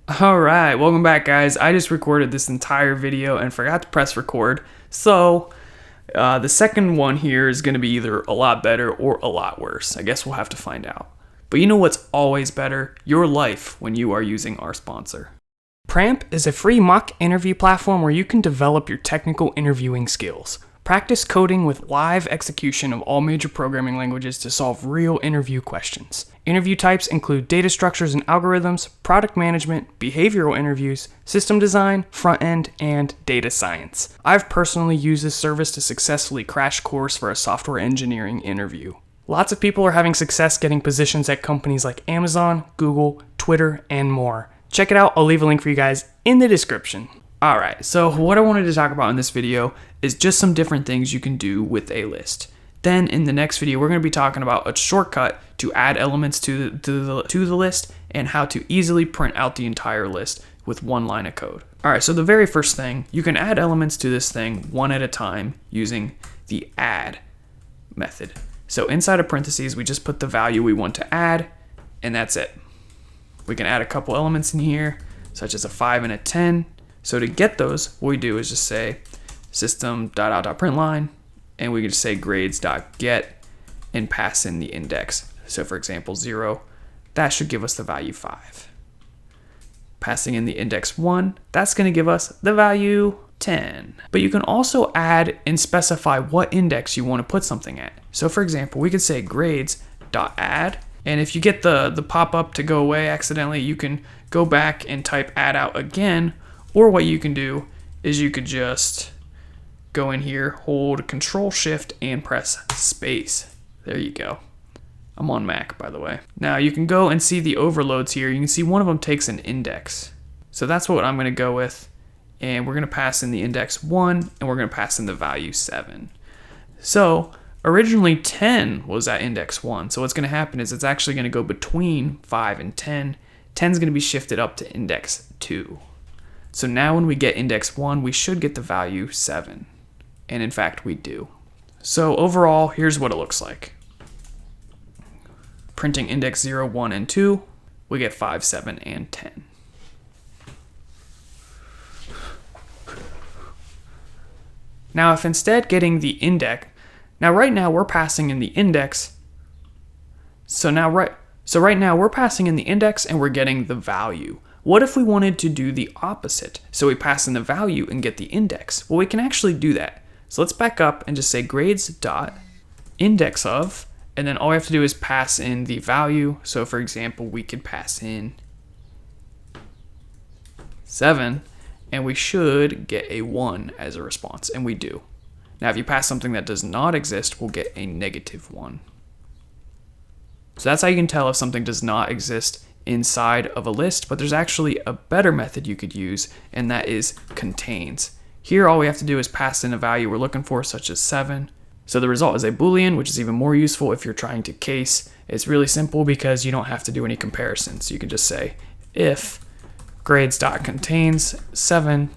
Alright, welcome back guys. I just recorded this entire video and forgot to press record. So, the second one here is going to be either a lot better or a lot worse. I guess we'll have to find out. But you know what's always better? Your life when you are using our sponsor. Pramp is a free mock interview platform where you can develop your technical interviewing skills. Practice coding with live execution of all major programming languages to solve real interview questions. Interview types include data structures and algorithms, product management, behavioral interviews, system design, front-end, and data science. I've personally used this service to successfully crash course for a software engineering interview. Lots of people are having success getting positions at companies like Amazon, Google, Twitter, and more. Check it out, I'll leave a link for you guys in the description. Alright, so what I wanted to talk about in this video is just some different things you can do with a list. Then in the next video, we're going to be talking about a shortcut to add elements to the list and how to easily print out the entire list with one line of code. Alright, so the very first thing, you can add elements to this thing one at a time using the add method. So inside of parentheses, we just put the value we want to add, and that's it. We can add a couple elements in here, such as a 5 and a 10. So to get those, what we do is just say system.out.println, and we can just say grades.get and pass in the index. So for example, 0, that should give us the value 5. Passing in the index 1, that's going to give us the value 10. But you can also add and specify what index you want to put something at. So for example, we could say grades.add, and if you get the pop-up to go away accidentally, you can go back and type add out again. Or what you can do is you could just go in here, hold Control Shift and press space. There you go. I'm on Mac, by the way. Now you can go and see the overloads here. You can see one of them takes an index. So that's what I'm going to go with. And we're going to pass in the index 1 and we're going to pass in the value 7. So originally 10 was at index 1. So what's going to happen is it's actually going to go between 5 and 10. 10 is going to be shifted up to index 2. So now when we get index 1, we should get the value 7. And in fact, we do. So overall, here's what it looks like. Printing index 0, 1, and 2, we get 5, 7, and 10. Now if instead getting the index, now right now we're passing in the index. So right now we're passing in the index and we're getting the value. What if we wanted to do the opposite? So we pass in the value and get the index. Well, we can actually do that. So let's back up and just say grades.index of, and then all we have to do is pass in the value. So for example, we could pass in 7, and we should get a 1 as a response, and we do. Now, if you pass something that does not exist, we'll get a -1. So that's how you can tell if something does not exist inside of a list, but there's actually a better method you could use, and that is contains. Here all we have to do is pass in a value we're looking for, such as 7. So the result is a Boolean, which is even more useful if you're trying to case. It's really simple because you don't have to do any comparisons. You can just say if grades.contains 7,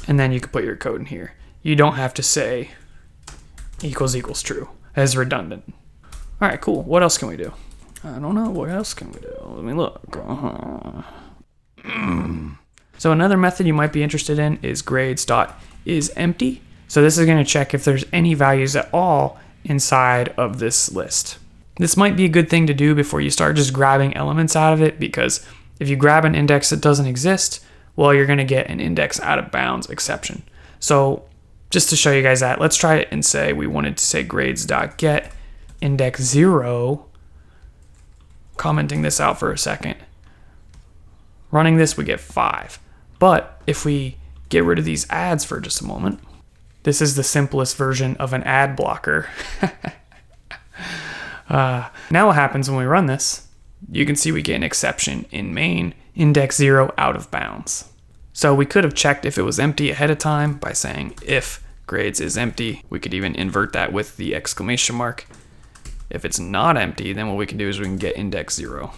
and then you can put your code in here. You don't have to say equals true, as redundant. All right, cool. What else can we do? I don't know. What else can we do? Let me look. So another method you might be interested in is grades.isEmpty. So this is going to check if there's any values at all inside of this list. This might be a good thing to do before you start just grabbing elements out of it, because if you grab an index that doesn't exist, well, you're going to get an index out of bounds exception. So just to show you guys that, let's try it and say we wanted to say grades.get index 0. Commenting this out for a second. Running this, we get 5. But if we get rid of these adds for just a moment, this is the simplest version of an ad blocker. Now what happens when we run this? You can see we get an exception in main, index 0 out of bounds. So we could have checked if it was empty ahead of time by saying if grades is empty. We could even invert that with the exclamation mark. If it's not empty, then what we can do is we can get index 0.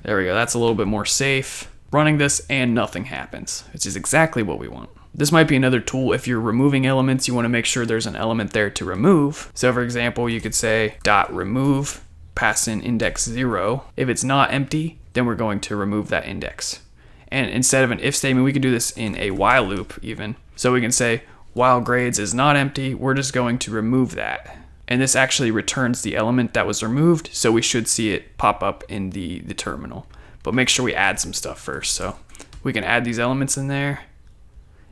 There we go, that's a little bit more safe. Running this and nothing happens, which is exactly what we want. This might be another tool if you're removing elements, you want to make sure there's an element there to remove. So for example, you could say .remove, pass in index 0. If it's not empty, then we're going to remove that index. And instead of an if statement, we can do this in a while loop even. So we can say while grades is not empty, we're just going to remove that. And this actually returns the element that was removed, so we should see it pop up in the terminal. But make sure we add some stuff first. So we can add these elements in there,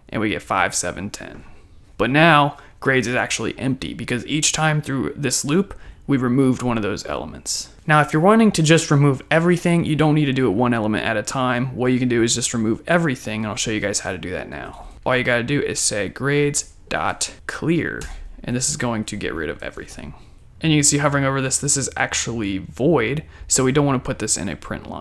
and we get 5, 7, 10. But now grades is actually empty because each time through this loop, we removed one of those elements. Now, if you're wanting to just remove everything, you don't need to do it one element at a time. What you can do is just remove everything, and I'll show you guys how to do that now. All you gotta do is say grades.clear, and this is going to get rid of everything. And you can see hovering over this, this is actually void, so we don't want to put this in a print line.